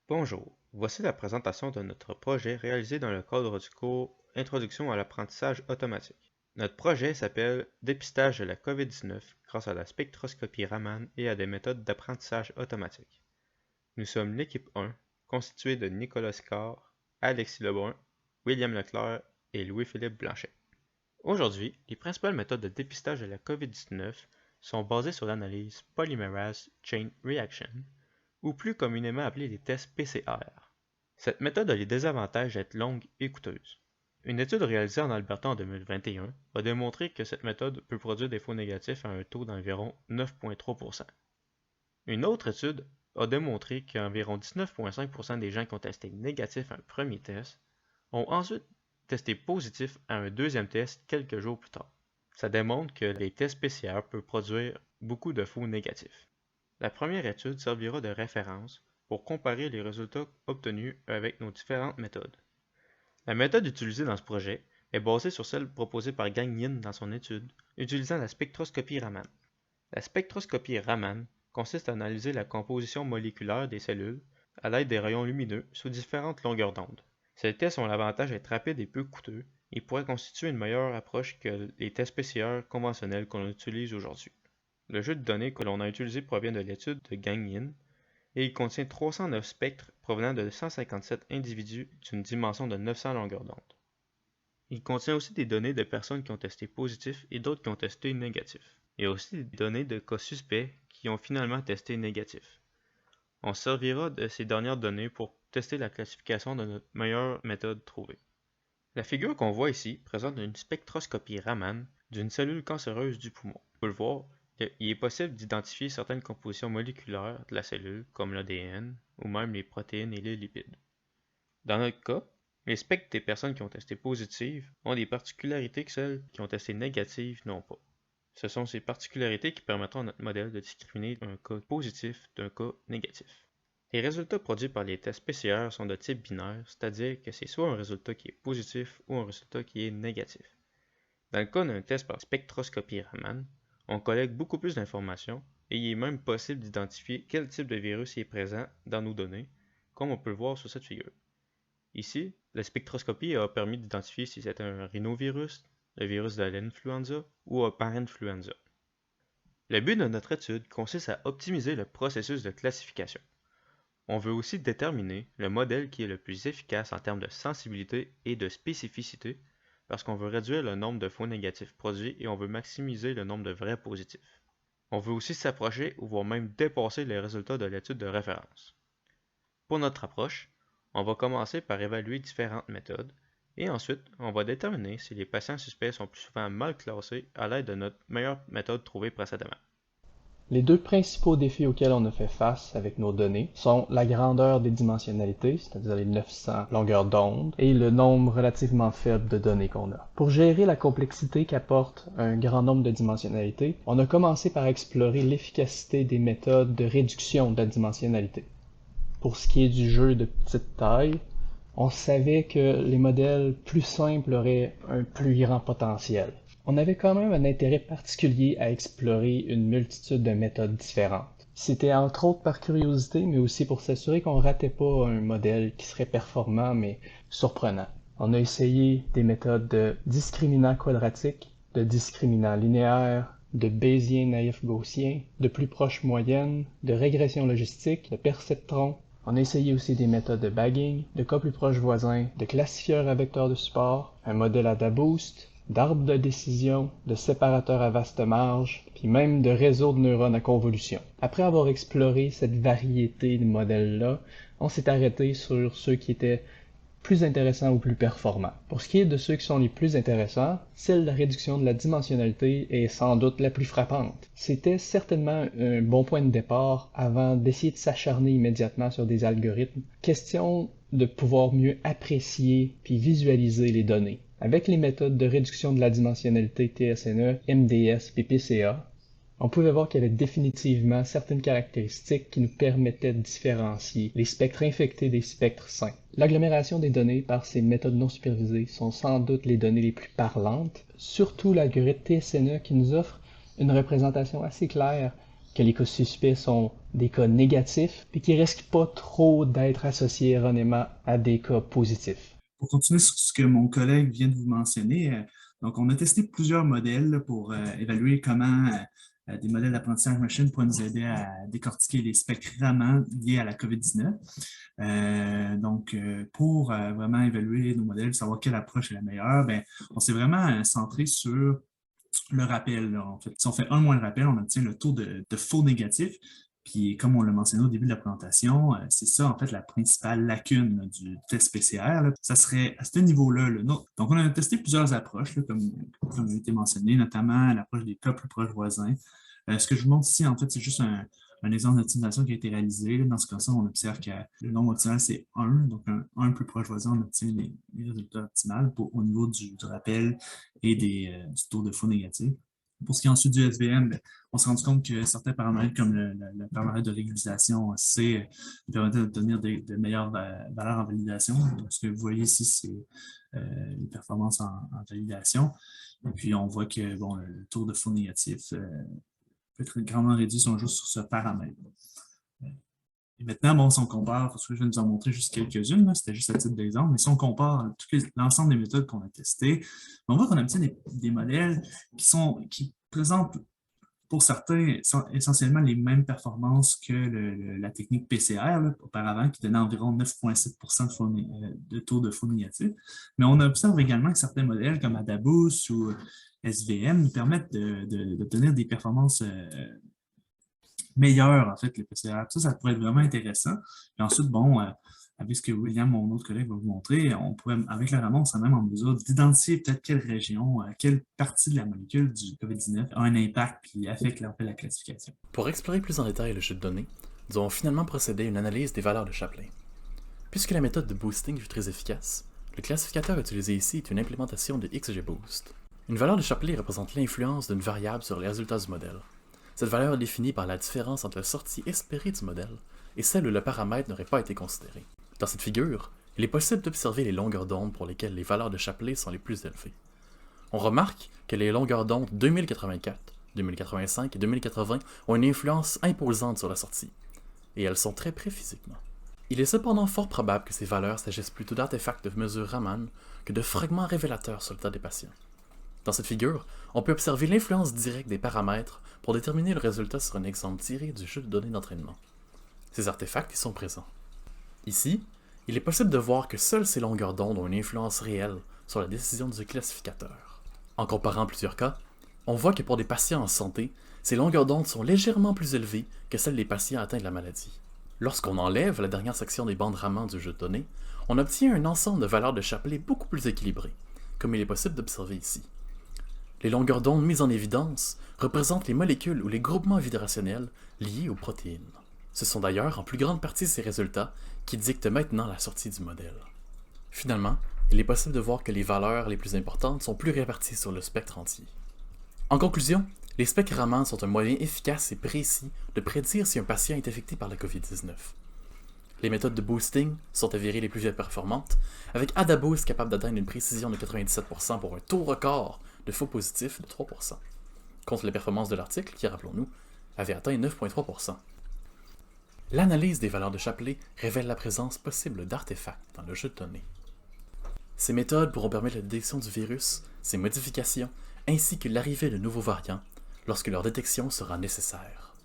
Bonjour, voici la présentation de notre projet réalisé dans le cadre du cours Introduction à l'apprentissage automatique. Notre projet s'appelle Dépistage de la COVID-19 grâce à la spectroscopie Raman et à des méthodes d'apprentissage automatique. Nous sommes l'équipe 1, constituée de Nicolas Sicard, Alexis Lebrun, William Leclerc et Louis-Philippe Blanchet. Aujourd'hui, les principales méthodes de dépistage de la COVID-19 sont basées sur l'analyse Polymerase Chain Reaction, ou plus communément appelés les tests PCR. Cette méthode a les désavantages d'être longue et coûteuse. Une étude réalisée en Alberta en 2021 a démontré que cette méthode peut produire des faux négatifs à un taux d'environ 9,3%. Une autre étude a démontré qu'environ 19,5% des gens qui ont testé négatif à un premier test ont ensuite testé positif à un deuxième test quelques jours plus tard. Ça démontre que les tests PCR peuvent produire beaucoup de faux négatifs. La première étude servira de référence pour comparer les résultats obtenus avec nos différentes méthodes. La méthode utilisée dans ce projet est basée sur celle proposée par Gagnon dans son étude, utilisant la spectroscopie Raman. La spectroscopie Raman consiste à analyser la composition moléculaire des cellules à l'aide des rayons lumineux sous différentes longueurs d'onde. Ces tests ont l'avantage d'être rapides et peu coûteux et pourraient constituer une meilleure approche que les tests PCR conventionnels qu'on utilise aujourd'hui. Le jeu de données que l'on a utilisé provient de l'étude de Gagnon et il contient 309 spectres provenant de 157 individus d'une dimension de 900 longueurs d'onde. Il contient aussi des données de personnes qui ont testé positif et d'autres qui ont testé négatif. Il y a aussi des données de cas suspects qui ont finalement testé négatif. On servira de ces dernières données pour tester la classification de notre meilleure méthode trouvée. La figure qu'on voit ici présente une spectroscopie Raman d'une cellule cancéreuse du poumon. On peut le voir, il est possible d'identifier certaines compositions moléculaires de la cellule, comme l'ADN, ou même les protéines et les lipides. Dans notre cas, les spectres des personnes qui ont testé positives ont des particularités que celles qui ont testé négatives n'ont pas. Ce sont ces particularités qui permettront à notre modèle de discriminer un cas positif d'un cas négatif. Les résultats produits par les tests PCR sont de type binaire, c'est-à-dire que c'est soit un résultat qui est positif ou un résultat qui est négatif. Dans le cas d'un test par spectroscopie Raman, on collecte beaucoup plus d'informations et il est même possible d'identifier quel type de virus est présent dans nos données, comme on peut le voir sur cette figure. Ici, la spectroscopie a permis d'identifier si c'est un rhinovirus, le virus de l'influenza ou un parainfluenza. Le but de notre étude consiste à optimiser le processus de classification. On veut aussi déterminer le modèle qui est le plus efficace en termes de sensibilité et de spécificité parce qu'on veut réduire le nombre de faux négatifs produits et on veut maximiser le nombre de vrais positifs. On veut aussi s'approcher ou voire même dépasser les résultats de l'étude de référence. Pour notre approche, on va commencer par évaluer différentes méthodes et ensuite on va déterminer si les patients suspects sont plus souvent mal classés à l'aide de notre meilleure méthode trouvée précédemment. Les deux principaux défis auxquels on a fait face avec nos données sont la grandeur des dimensionnalités, c'est-à-dire les 900 longueurs d'onde, et le nombre relativement faible de données qu'on a. Pour gérer la complexité qu'apporte un grand nombre de dimensionnalités, on a commencé par explorer l'efficacité des méthodes de réduction de la dimensionnalité. Pour ce qui est du jeu de petite taille, on savait que les modèles plus simples auraient un plus grand potentiel. On avait quand même un intérêt particulier à explorer une multitude de méthodes différentes. C'était entre autres par curiosité, mais aussi pour s'assurer qu'on ratait pas un modèle qui serait performant mais surprenant. On a essayé des méthodes de discriminant quadratique, de discriminant linéaire, de Bayésien naïf gaussien, de plus proche moyenne, de régression logistique, de perceptron. On a essayé aussi des méthodes de bagging, de cas plus proches voisins, de classifieurs à vecteurs de support, un modèle à DABoost, d'arbres de décision, de séparateurs à vaste marge, puis même de réseaux de neurones à convolution. Après avoir exploré cette variété de modèles-là, on s'est arrêté sur ceux qui étaient plus intéressants ou plus performants. Pour ce qui est de ceux qui sont les plus intéressants, celle de la réduction de la dimensionnalité est sans doute la plus frappante. C'était certainement un bon point de départ avant d'essayer de s'acharner immédiatement sur des algorithmes. Question de pouvoir mieux apprécier puis visualiser les données. Avec les méthodes de réduction de la dimensionnalité TSNE, MDS et PCA, on pouvait voir qu'il y avait définitivement certaines caractéristiques qui nous permettaient de différencier les spectres infectés des spectres sains. L'agglomération des données par ces méthodes non supervisées sont sans doute les données les plus parlantes, surtout l'algorithme TSNE qui nous offre une représentation assez claire que les cas suspects sont des cas négatifs et qui risquent pas trop d'être associés erronément à des cas positifs. Pour continuer sur ce que mon collègue vient de vous mentionner, donc on a testé plusieurs modèles là, pour évaluer comment des modèles d'apprentissage machine pourraient nous aider à décortiquer les spectres Raman liés à la COVID-19. Pour vraiment évaluer nos modèles, savoir quelle approche est la meilleure, ben, on s'est vraiment centré sur le rappel. Là. En fait, si on fait un moins de rappel, on obtient le taux de faux négatifs. Puis, comme on l'a mentionné au début de la présentation, c'est ça, en fait, la principale lacune là, du test PCR. Là. Ça serait à ce niveau-là. Là. Donc, on a testé plusieurs approches, là, comme a été mentionné, notamment l'approche des cas plus proches voisins. Ce que je vous montre ici, en fait, c'est juste un exemple d'optimisation qui a été réalisé. Dans ce cas-ci, on observe que le nombre optimal, c'est 1. Donc, un plus proche voisin, on obtient les résultats optimaux au niveau du rappel et du taux de faux négatifs. Pour ce qui est ensuite du SVM, on s'est rendu compte que certains paramètres, comme le paramètre de régularisation C, permettaient d'obtenir de meilleures valeurs en validation. Donc, ce que vous voyez ici, c'est les performances en validation. Et puis, on voit que le taux de faux négatif peut être grandement réduit si on joue sur ce paramètre. Et maintenant, si on compare, parce que je vais nous en montrer juste quelques-unes, c'était juste à titre d'exemple, mais si on compare l'ensemble des méthodes qu'on a testées, on voit qu'on obtient des modèles qui présentent, pour certains, essentiellement les mêmes performances que la technique PCR là, auparavant, qui donnait environ 9,7% de taux de faux négatif. Mais on observe également que certains modèles comme Adabus ou SVM nous permettent d'obtenir des performances meilleur, en fait, le PCR. Ça pourrait être vraiment intéressant. Et ensuite, avec ce que William, mon autre collègue, va vous montrer, on pourrait, avec le Raman, on serait même en mesure d'identifier peut-être quelle région, quelle partie de la molécule du COVID-19 a un impact qui affecte la classification. Pour explorer plus en détail le jeu de données, nous avons finalement procédé à une analyse des valeurs de Chaplin. Puisque la méthode de boosting fut très efficace, le classificateur utilisé ici est une implémentation de XGBoost. Une valeur de Chaplin représente l'influence d'une variable sur les résultats du modèle. Cette valeur est définie par la différence entre la sortie espérée du modèle et celle où le paramètre n'aurait pas été considéré. Dans cette figure, il est possible d'observer les longueurs d'onde pour lesquelles les valeurs de Chaplin sont les plus élevées. On remarque que les longueurs d'onde 2084, 2085 et 2080 ont une influence imposante sur la sortie, et elles sont très près physiquement. Il est cependant fort probable que ces valeurs s'agissent plutôt d'artefacts de mesure Raman que de fragments révélateurs sur le tas des patients. Dans cette figure, on peut observer l'influence directe des paramètres pour déterminer le résultat sur un exemple tiré du jeu de données d'entraînement. Ces artefacts y sont présents. Ici, il est possible de voir que seules ces longueurs d'onde ont une influence réelle sur la décision du classificateur. En comparant plusieurs cas, on voit que pour des patients en santé, ces longueurs d'onde sont légèrement plus élevées que celles des patients atteints de la maladie. Lorsqu'on enlève la dernière section des bandes Raman du jeu de données, on obtient un ensemble de valeurs de Chaplin beaucoup plus équilibré, comme il est possible d'observer ici. Les longueurs d'onde mises en évidence représentent les molécules ou les groupements vibrationnels liés aux protéines. Ce sont d'ailleurs en plus grande partie ces résultats qui dictent maintenant la sortie du modèle. Finalement, il est possible de voir que les valeurs les plus importantes sont plus réparties sur le spectre entier. En conclusion, les spectres Raman sont un moyen efficace et précis de prédire si un patient est affecté par la COVID-19. Les méthodes de boosting sont avérées les plus performantes, avec Adabus capable d'atteindre une précision de 97% pour un taux record de faux positifs de 3%, contre les performances de l'article qui, rappelons-nous, avait atteint 9,3%. L'analyse des valeurs de Chaplin révèle la présence possible d'artefacts dans le jeu de données. Ces méthodes pourront permettre la détection du virus, ses modifications, ainsi que l'arrivée de nouveaux variants, lorsque leur détection sera nécessaire.